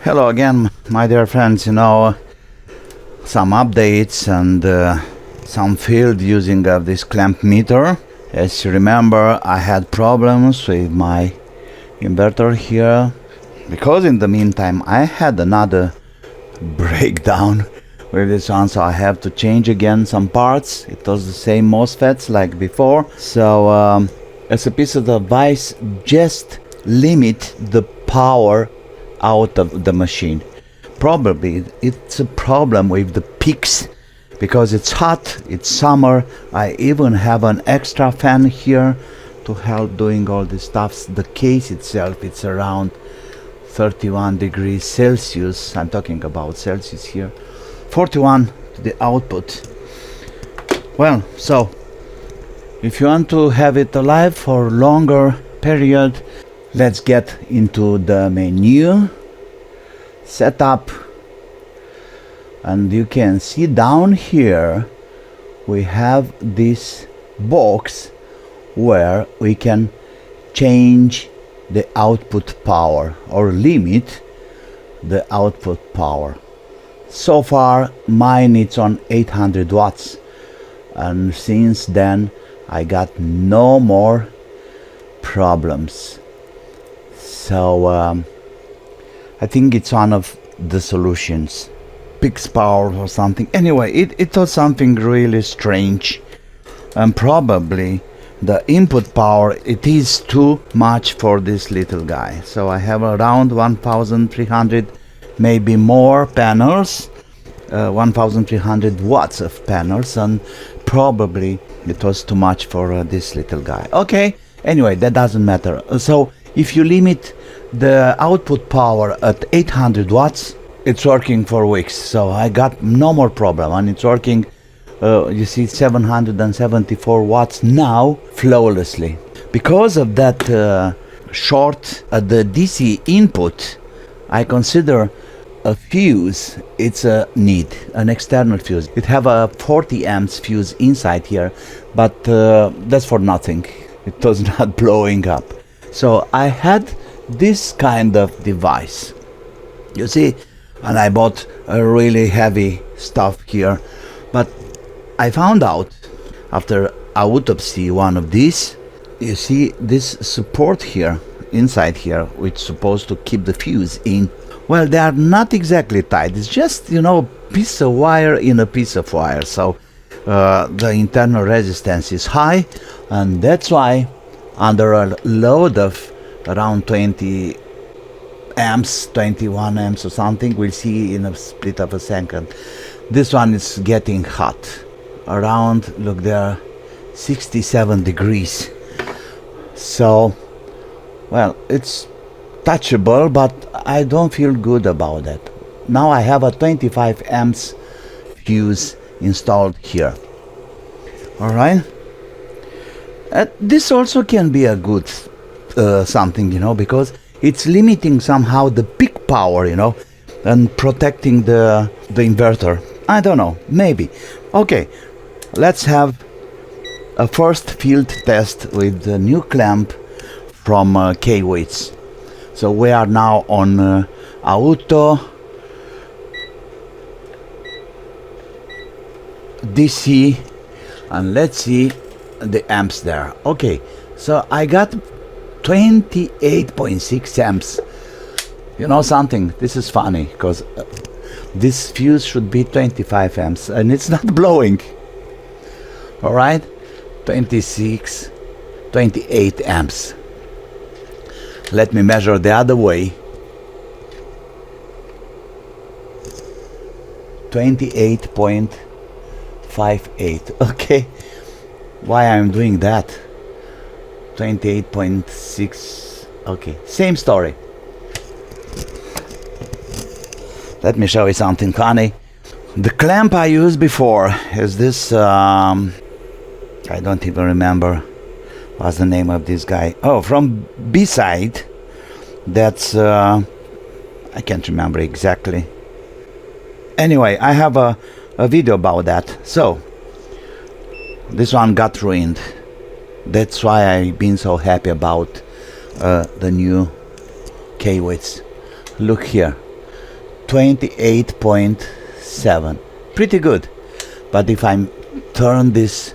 Hello again, my dear friends. Some updates and some field using of this clamp meter. As you remember, I had problems with my inverter here because in the meantime I had another breakdown with this one, so I have to change again some parts. It was the same MOSFETs like before. So as a piece of advice, just limit the power out of the machine. Probably it's a problem with the peaks because it's hot, it's summer. I even have an extra fan here to help doing all this stuff. The case itself, it's around 31 degrees Celsius. I'm talking about Celsius here. 41 to the output. Well, so if you want to have it alive for longer period, let's get into the menu, setup, and you can see down here we have this box where we can change the output power or limit the output power. So far mine is on 800 watts, and since then I got no more problems. So I think it's one of the solutions, Pix power or something. Anyway, it was something really strange, and probably the input power, it is too much for this little guy. So I have around 1300, maybe more panels, 1300 watts of panels, and probably it was too much for this little guy. Okay, anyway, that doesn't matter. So if you limit the output power at 800 watts, it's working for weeks. So I got no more problem, and it's working, you see, 774 watts now flawlessly. Because of that short at the DC input, I consider a fuse, it's a need, an external fuse. It have a 40 amps fuse inside here, but that's for nothing. It was not blowing up. So I had this kind of device, you see, and I bought a really heavy stuff here, but I found out after autopsy one of these, you see this support here inside here, which is supposed to keep the fuse in. Well, they are not exactly tight. It's just, you know, piece of wire in a piece of wire. So the internal resistance is high, and that's why under a load of around 20 amps, 21 amps or something, we'll see in a split of a second, this one is getting hot. Around, look there, 67 degrees. So, well, it's touchable, but I don't feel good about that. Now I have a 25 amps fuse installed here. Alright? This also can be a good something, you know, because it's limiting somehow the peak power, you know, and protecting the inverter. I don't know, maybe. Okay, let's have a first field test with the new clamp from K-Waits. So we are now on auto DC, and let's see the amps there. Okay, so I got 28.6 amps. You know something, this is funny, because this fuse should be 25 amps and it's not blowing. Alright, 28 amps. Let me measure the other way. 28.58. Okay, why I'm doing that? 28.6. Okay, same story. Let me show you something funny. The clamp I used before is this, I don't even remember what's the name of this guy. Oh, from B-side. That's, I can't remember exactly. Anyway, I have a video about that. So, this one got ruined. That's why I've been so happy about the new K-Waits. Look here. 28.7. Pretty good. But if I turn this,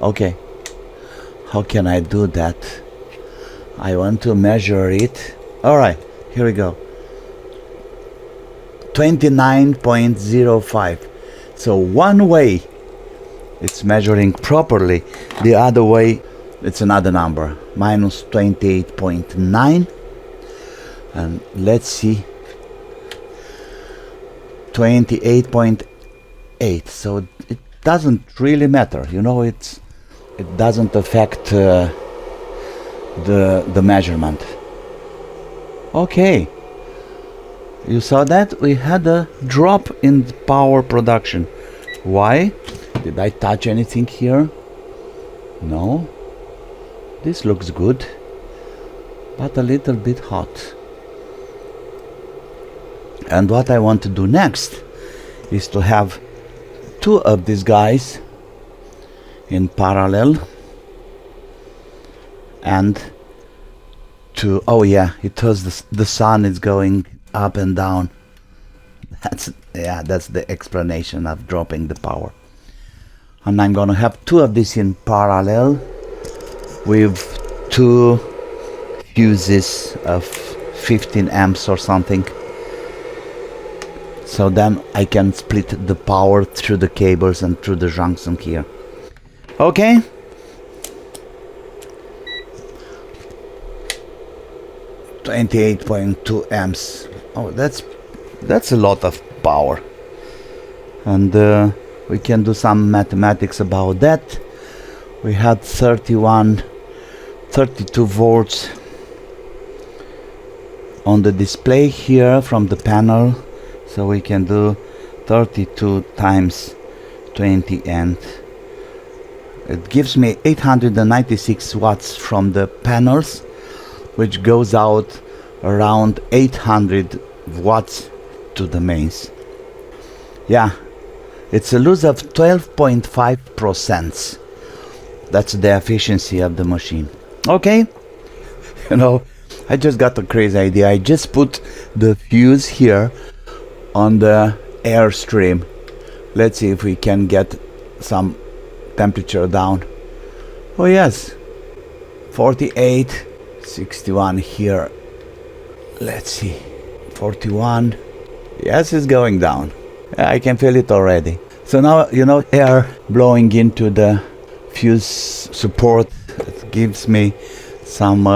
okay, how can I do that? I want to measure it. All right, here we go. 29.05. So one way it's measuring properly, the other way it's another number, minus 28.9. And let's see, 28.8. So it doesn't really matter, you know, it doesn't affect the measurement. Okay, you saw that we had a drop in power production. Why? Did I touch anything here? No. This looks good, but a little bit hot. And what I want to do next is to have two of these guys in parallel, and to, oh yeah, it was the sun is going up and down. That's the explanation of dropping the power. And I'm gonna have two of these in parallel with two fuses of 15 amps or something. So then I can split the power through the cables and through the junction here. Okay. .2 amps. Oh, that's a lot of power. And we can do some mathematics about that. We had 32 volts on the display here from the panel. So we can do 32 times 20, and it gives me 896 watts from the panels, which goes out around 800 watts to the mains. Yeah, it's a loss of 12.5%. That's the efficiency of the machine. Okay, you know, I just got a crazy idea. I just put the fuse here on the airstream. Let's see if we can get some temperature down. Oh yes, 48, 61 here. Let's see, 41. Yes, it's going down. I can feel it already. So now, you know, air blowing into the fuse support, it gives me some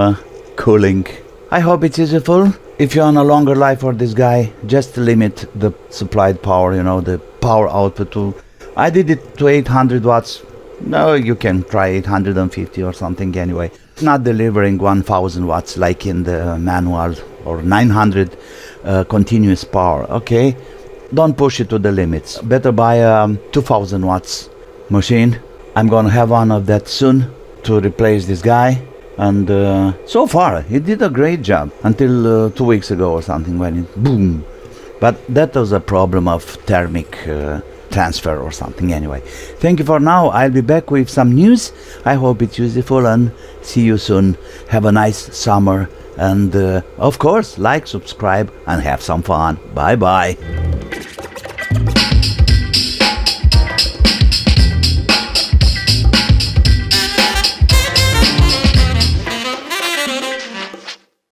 cooling. I hope it's useful. If you want a longer life for this guy, just limit the supplied power, you know, the power output to, I did it to 800 watts. No, you can try 850 or something anyway. Not delivering 1000 watts like in the manual, or 900 continuous power, okay? Don't push it to the limits. Better buy a 2000 watts machine. I'm gonna have one of that soon to replace this guy. And so far, he did a great job until 2 weeks ago or something, when it boom. But that was a problem of thermic transfer or something anyway. Thank you for now. I'll be back with some news. I hope it's useful, and see you soon. Have a nice summer, and of course, like, subscribe, and have some fun. Bye bye.